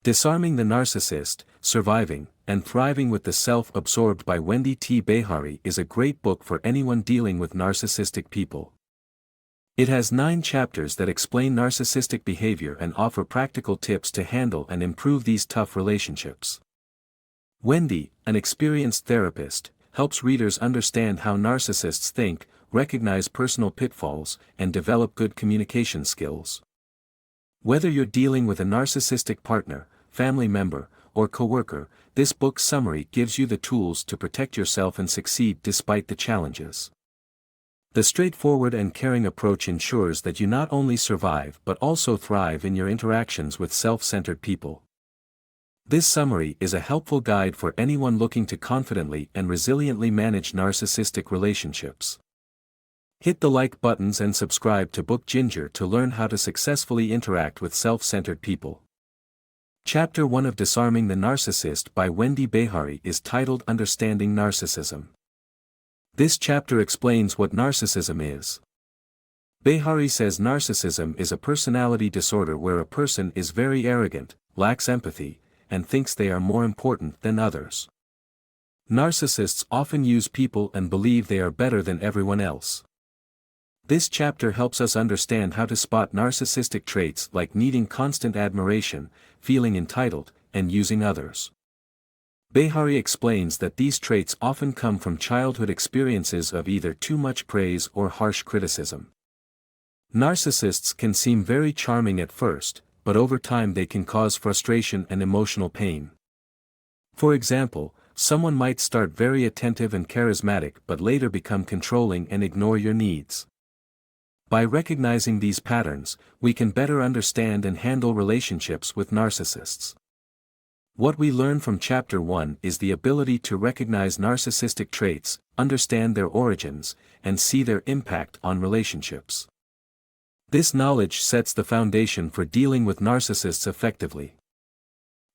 Disarming the Narcissist, Surviving, and Thriving with the Self-Absorbed by Wendy T. Behary is a great book for anyone dealing with narcissistic people. It has 9 chapters that explain narcissistic behavior and offer practical tips to handle and improve these tough relationships. Wendy, an experienced therapist, helps readers understand how narcissists think, recognize personal pitfalls, and develop good communication skills. Whether you're dealing with a narcissistic partner, family member, or coworker, this book's summary gives you the tools to protect yourself and succeed despite the challenges. The straightforward and caring approach ensures that you not only survive but also thrive in your interactions with self-centered people. This summary is a helpful guide for anyone looking to confidently and resiliently manage narcissistic relationships. Hit the like buttons and subscribe to Book Ginger to learn how to successfully interact with self-centered people. Chapter 1 of Disarming the Narcissist by Wendy Behary is titled Understanding Narcissism. This chapter explains what narcissism is. Behary says narcissism is a personality disorder where a person is very arrogant, lacks empathy, and thinks they are more important than others. Narcissists often use people and believe they are better than everyone else. This chapter helps us understand how to spot narcissistic traits like needing constant admiration, feeling entitled, and using others. Behary explains that these traits often come from childhood experiences of either too much praise or harsh criticism. Narcissists can seem very charming at first, but over time they can cause frustration and emotional pain. For example, someone might start very attentive and charismatic but later become controlling and ignore your needs. By recognizing these patterns, we can better understand and handle relationships with narcissists. What we learn from Chapter 1 is the ability to recognize narcissistic traits, understand their origins, and see their impact on relationships. This knowledge sets the foundation for dealing with narcissists effectively.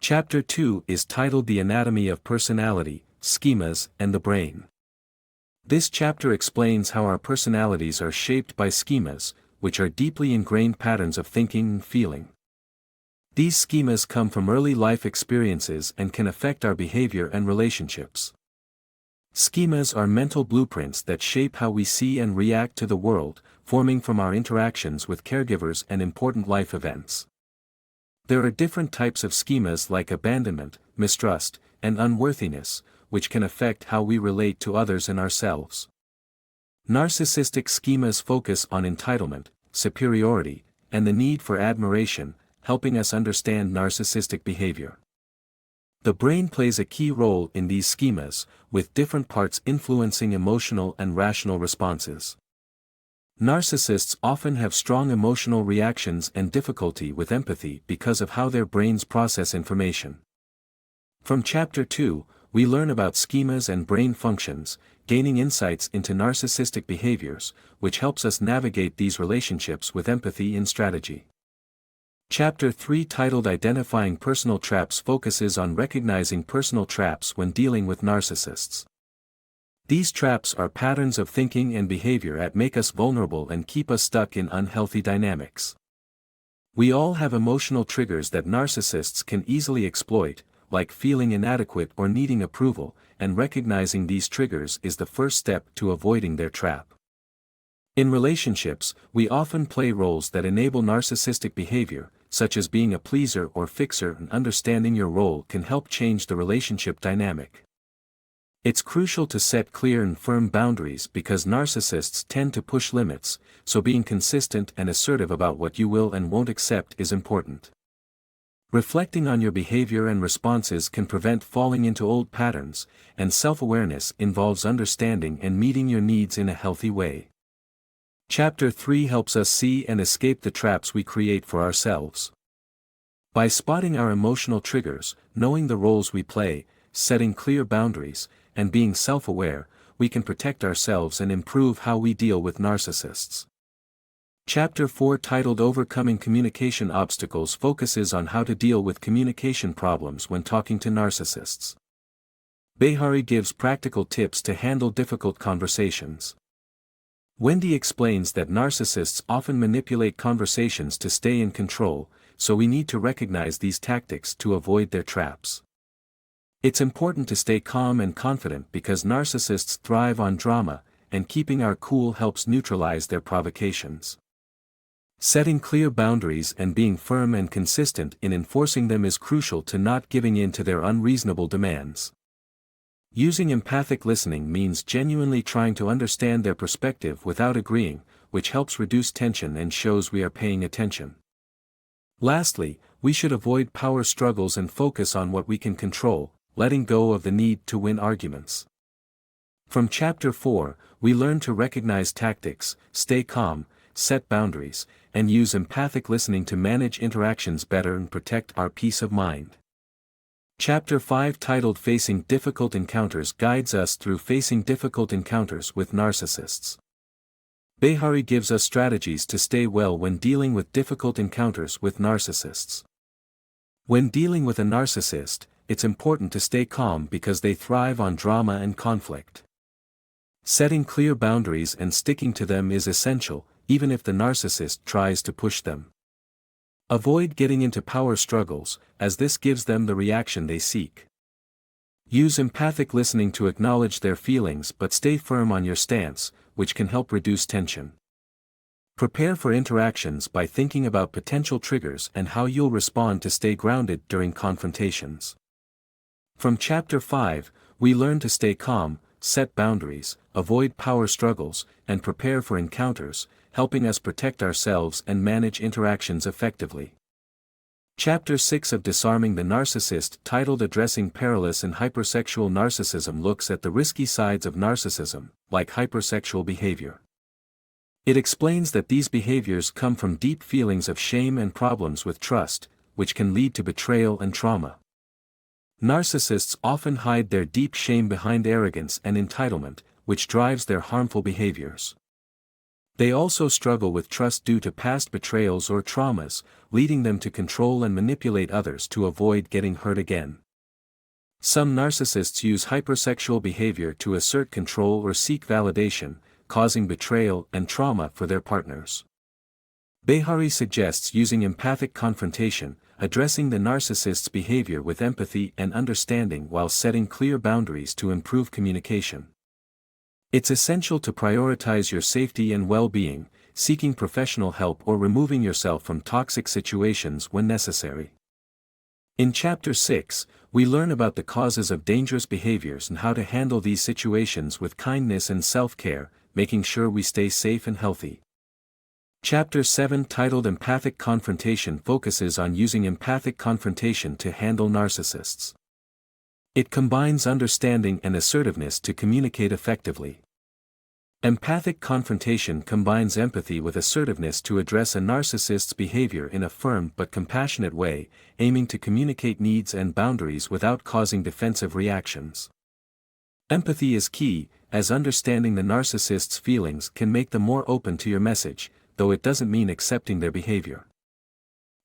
Chapter 2 is titled The Anatomy of Personality, Schemas, and the Brain. This chapter explains how our personalities are shaped by schemas, which are deeply ingrained patterns of thinking and feeling. These schemas come from early life experiences and can affect our behavior and relationships. Schemas are mental blueprints that shape how we see and react to the world, forming from our interactions with caregivers and important life events. There are different types of schemas like abandonment, mistrust, and unworthiness, which can affect how we relate to others and ourselves. Narcissistic schemas focus on entitlement, superiority, and the need for admiration, helping us understand narcissistic behavior. The brain plays a key role in these schemas, with different parts influencing emotional and rational responses. Narcissists often have strong emotional reactions and difficulty with empathy because of how their brains process information. From Chapter 2, we learn about schemas and brain functions, gaining insights into narcissistic behaviors, which helps us navigate these relationships with empathy and strategy. Chapter 3 titled Identifying Personal Traps focuses on recognizing personal traps when dealing with narcissists. These traps are patterns of thinking and behavior that make us vulnerable and keep us stuck in unhealthy dynamics. We all have emotional triggers that narcissists can easily exploit, like feeling inadequate or needing approval, and recognizing these triggers is the first step to avoiding their trap. In relationships, we often play roles that enable narcissistic behavior, such as being a pleaser or fixer, and understanding your role can help change the relationship dynamic. It's crucial to set clear and firm boundaries because narcissists tend to push limits, so being consistent and assertive about what you will and won't accept is important. Reflecting on your behavior and responses can prevent falling into old patterns, and self-awareness involves understanding and meeting your needs in a healthy way. Chapter 3 helps us see and escape the traps we create for ourselves. By spotting our emotional triggers, knowing the roles we play, setting clear boundaries, and being self-aware, we can protect ourselves and improve how we deal with narcissists. Chapter 4 titled Overcoming Communication Obstacles focuses on how to deal with communication problems when talking to narcissists. Behary gives practical tips to handle difficult conversations. Wendy explains that narcissists often manipulate conversations to stay in control, so we need to recognize these tactics to avoid their traps. It's important to stay calm and confident because narcissists thrive on drama, and keeping our cool helps neutralize their provocations. Setting clear boundaries and being firm and consistent in enforcing them is crucial to not giving in to their unreasonable demands. Using empathic listening means genuinely trying to understand their perspective without agreeing, which helps reduce tension and shows we are paying attention. Lastly, we should avoid power struggles and focus on what we can control, letting go of the need to win arguments. From Chapter 4, we learn to recognize tactics, stay calm, set boundaries, and use empathic listening to manage interactions better and protect our peace of mind. Chapter 5, titled Facing Difficult Encounters, guides us through facing difficult encounters with narcissists. Behary gives us strategies to stay well when dealing with difficult encounters with narcissists. When dealing with a narcissist, it's important to stay calm because they thrive on drama and conflict. Setting clear boundaries and sticking to them is essential, even if the narcissist tries to push them. Avoid getting into power struggles, as this gives them the reaction they seek. Use empathic listening to acknowledge their feelings but stay firm on your stance, which can help reduce tension. Prepare for interactions by thinking about potential triggers and how you'll respond to stay grounded during confrontations. From Chapter 5, we learn to stay calm, set boundaries, avoid power struggles, and prepare for encounters, helping us protect ourselves and manage interactions effectively. Chapter 6 of Disarming the Narcissist, titled Addressing Perilous and Hypersexual Narcissism, looks at the risky sides of narcissism, like hypersexual behavior. It explains that these behaviors come from deep feelings of shame and problems with trust, which can lead to betrayal and trauma. Narcissists often hide their deep shame behind arrogance and entitlement, which drives their harmful behaviors. They also struggle with trust due to past betrayals or traumas, leading them to control and manipulate others to avoid getting hurt again. Some narcissists use hypersexual behavior to assert control or seek validation, causing betrayal and trauma for their partners. Behary suggests using empathic confrontation, addressing the narcissist's behavior with empathy and understanding while setting clear boundaries to improve communication. It's essential to prioritize your safety and well-being, seeking professional help or removing yourself from toxic situations when necessary. In Chapter 6, we learn about the causes of dangerous behaviors and how to handle these situations with kindness and self-care, making sure we stay safe and healthy. Chapter 7, titled Empathic Confrontation, focuses on using empathic confrontation to handle narcissists. It combines understanding and assertiveness to communicate effectively. Empathic confrontation combines empathy with assertiveness to address a narcissist's behavior in a firm but compassionate way, aiming to communicate needs and boundaries without causing defensive reactions. Empathy is key, as understanding the narcissist's feelings can make them more open to your message, though it doesn't mean accepting their behavior.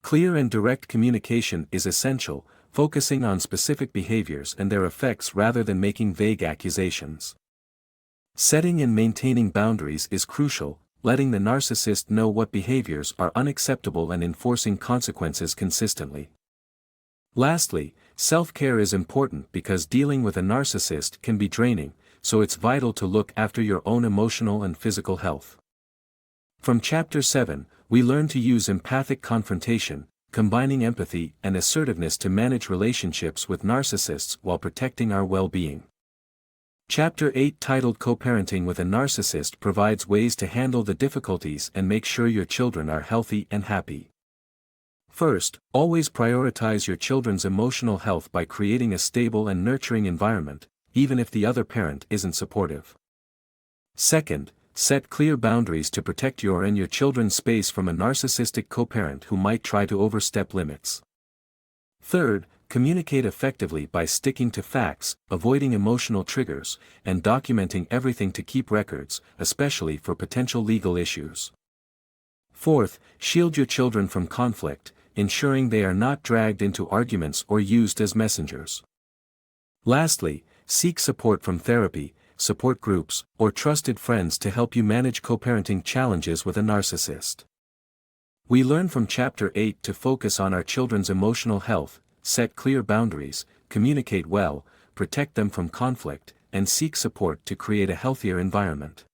Clear and direct communication is essential, focusing on specific behaviors and their effects rather than making vague accusations. Setting and maintaining boundaries is crucial, letting the narcissist know what behaviors are unacceptable and enforcing consequences consistently. Lastly, self-care is important because dealing with a narcissist can be draining, so it's vital to look after your own emotional and physical health. From Chapter 7, we learn to use empathic confrontation, combining empathy and assertiveness to manage relationships with narcissists while protecting our well-being. Chapter 8, titled Co-parenting with a Narcissist, provides ways to handle the difficulties and make sure your children are healthy and happy. First, always prioritize your children's emotional health by creating a stable and nurturing environment, even if the other parent isn't supportive. Second, set clear boundaries to protect your and your children's space from a narcissistic co-parent who might try to overstep limits. Third, communicate effectively by sticking to facts, avoiding emotional triggers, and documenting everything to keep records, especially for potential legal issues. Fourth, shield your children from conflict, ensuring they are not dragged into arguments or used as messengers. Lastly, seek support from therapy, support groups, or trusted friends to help you manage co-parenting challenges with a narcissist. We learn from Chapter 8 to focus on our children's emotional health, set clear boundaries, communicate well, protect them from conflict, and seek support to create a healthier environment.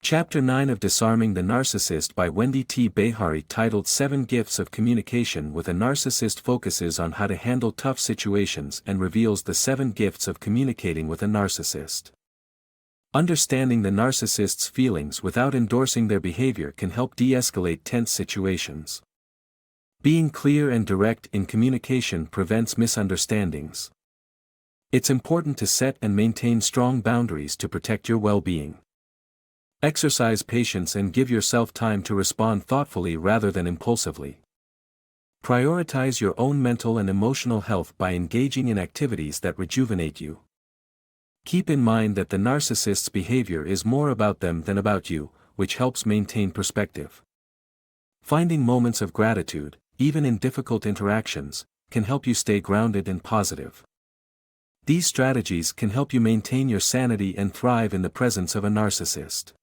Chapter 9 of Disarming the Narcissist by Wendy T. Behary, titled 7 Gifts of Communication with a Narcissist, focuses on how to handle tough situations and reveals the 7 gifts of communicating with a narcissist. Understanding the narcissist's feelings without endorsing their behavior can help de-escalate tense situations. Being clear and direct in communication prevents misunderstandings. It's important to set and maintain strong boundaries to protect your well-being. Exercise patience and give yourself time to respond thoughtfully rather than impulsively. Prioritize your own mental and emotional health by engaging in activities that rejuvenate you. Keep in mind that the narcissist's behavior is more about them than about you, which helps maintain perspective. Finding moments of gratitude, even in difficult interactions, can help you stay grounded and positive. These strategies can help you maintain your sanity and thrive in the presence of a narcissist.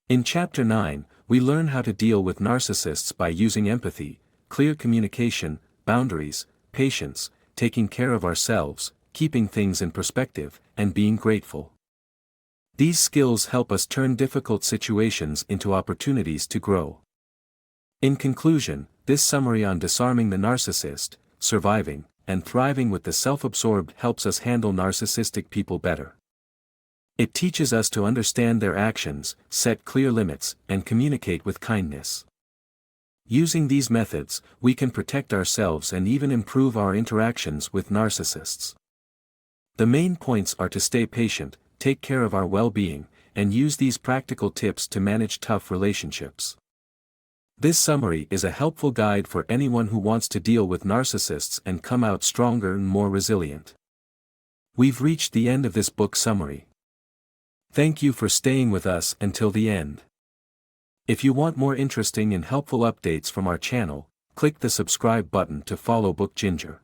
In Chapter 9, we learn how to deal with narcissists by using empathy, clear communication, boundaries, patience, taking care of ourselves, keeping things in perspective, and being grateful. These skills help us turn difficult situations into opportunities to grow. In conclusion, this summary on disarming the narcissist, surviving, and thriving with the self-absorbed helps us handle narcissistic people better. It teaches us to understand their actions, set clear limits, and communicate with kindness. Using these methods, we can protect ourselves and even improve our interactions with narcissists. The main points are to stay patient, take care of our well-being, and use these practical tips to manage tough relationships. This summary is a helpful guide for anyone who wants to deal with narcissists and come out stronger and more resilient. We've reached the end of this book summary. Thank you for staying with us until the end. If you want more interesting and helpful updates from our channel, click the subscribe button to follow Book Ginger.